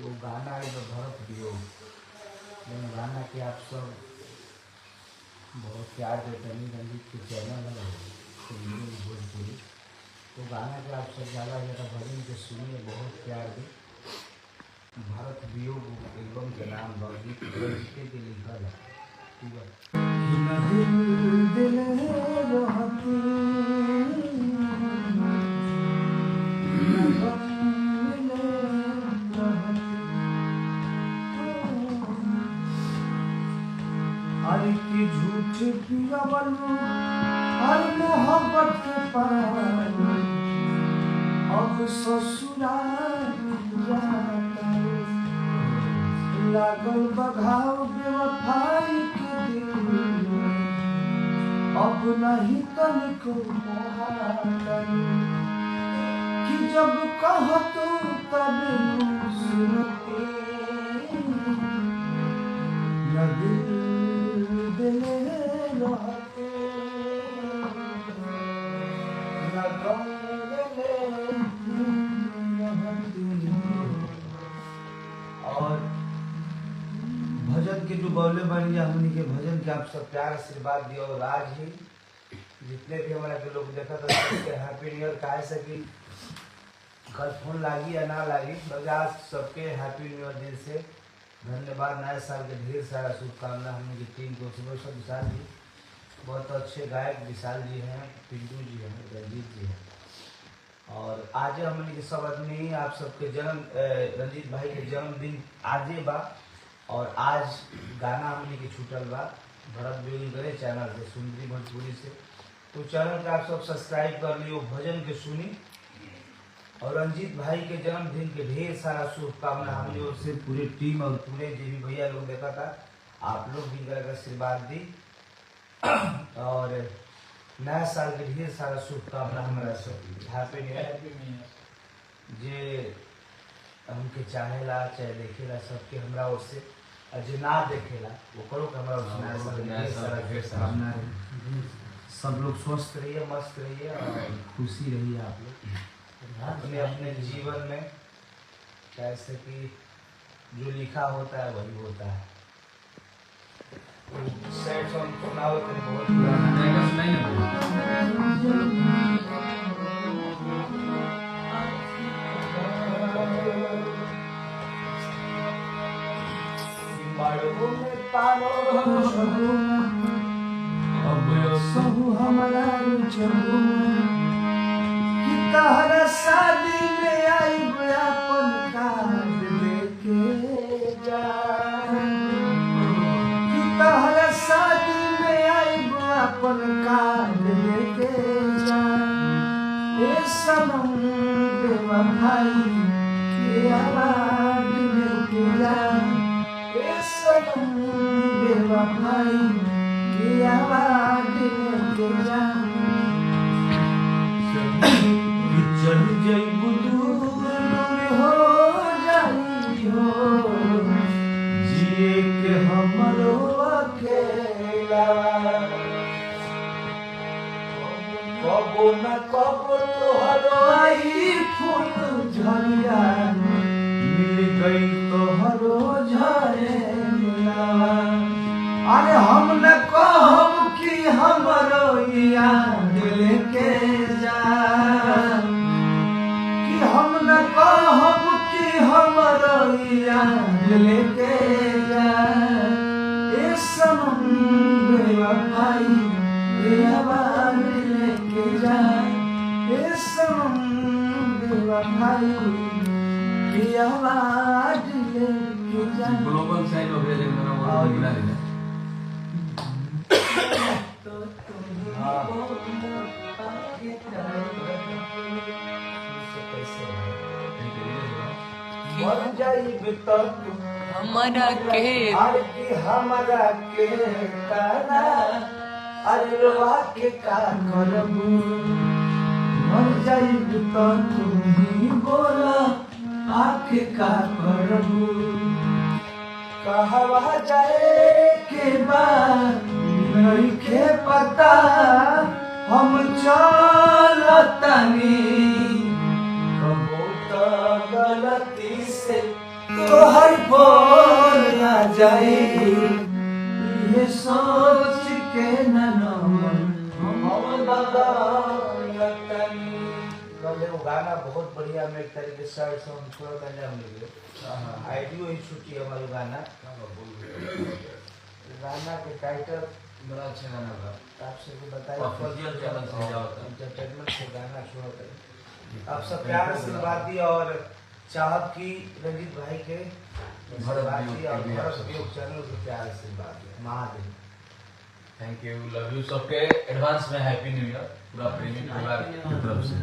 वो गाना है तो भरत वियोग, लेकिन गाना के आप सब बहुत प्यार देते हैं। रंजीत के चैनल है भोजपुरी, तो गाना के आप सब ज़्यादा ज़्यादा भजन के सुनिए, बहुत प्यार दे। भारत वियोग एल्बम के नाम रंजीत के लिखल है। ठीक है। अरे की झूठ पिया बनू हर मोहब्बत के पानी अब ससुराल जाता लागल बघाव बेवफाई के दिल अब नहीं तनिको मोहातन कि जब कह तो तब सुनते न दिल और भजन के जो बौले बन गया हमनी के भजन के आप सब प्यार आशीर्वाद दियो। और आज ही जितने भी हमारा के लोग देखा था सबके हैप्पी न्यू ईयर कहे से कि कल फोन लागी या ना लागी, मगर आज सबके हैप्पी न्यू ईयर दिन से धन्यवाद। नए साल के ढेर सारा शुभकामना। हमने की टीम को सुबह सब विशाल जी बहुत अच्छे गायक, विशाल जी हैं, पिंटू जी हैं, रंजीत जी हैं। और आज हमने के सब आदमी आप सबके जन्म रंजीत भाई के जन्मदिन आजे बा। और आज गाना हमने के छूटल बा भरत वियोग करे चैनल से, सुंदरी भोजपुरी से। तो चैनल का आप सब सब्सक्राइब कर लियो, भजन के सुनी। और रंजीत भाई के जन्मदिन के ढेर सारा शुभकामना हमने ओर से पूरे टीम और पूरे जो भी भैया लोग देखा था, आप लोग भी इनका आशीर्वाद दी। और नया साल के ढेर सारा शुभकामना हमारा सब हैप्पी न्यू ईयर। जे हमके चाहेला चाहे देखेला सबके हमरा ओर से, और जे ना देखेला वो करो के हमरा ओर से नया साल के ढेर सारा शुभकामना है। सब लोग स्वस्थ रहिए, मस्त रहिए और खुशी रहिए आप लोग अपने अपने जीवन में। कैसे कि जो लिखा होता है वही होता है। सैड सॉन्ग सुनाओ तो बहुत पुराना सुनाई सहु हमारा तहरा शादी में आई अपन कार्ड लेके जा, तहरा शादी में आई अपन कार्ड लेके जा। ए सनम बेवफाई के आवाज लेके जा, ए सनम बेवफाई के आवाज लेके जा। चल जइबू दूर हो जाई हो, जिए के हमरो अकेला। कबो न कबो तोहरो आई फूल झरिया, मिल गई तोहरो झरेला। अरे हम न कहब कि हमरो याद लेके जा, हम न कहब कि हमरो याद लेके जा। ए सनम बेवफाई के आवाज लेके जा, ए सनम बेवफाई के आवाज लेके जा। ग्लोबल साइड हो गया लेकिन वो गिरा देगा। हमारा के हमारा के काना अरवा के का करबू, मर जाइब तो तुम ही बोला आके का करबू। कहवा जाए के बाद नहीं के पता, हम चलतनी कबो तो गलती से तो जाएगी ये सोच के नमन हम बदलतनी। कल एगो गाना बहुत बढ़िया में एक तरीके से हम थोड़ा गाने हम लोग आईडियो ही छुट्टी है हमारे गाना के टाइटल बड़ा अच्छा गाना था। आपसे को बताइए Official channel से जाओ था। एंटरटेनमेंट से गाना छोड़ कर आप सब प्यार आशीर्वाद दिए और चाहत की रंजीत भाई के आशीर्वाद दिए और भरत योग चैनल को प्यार आशीर्वाद दिए। Mahadev thank you, love you सबके एडवांस में हैप्पी न्यू ईयर पूरा प्रेमी परिवार की तरफ से।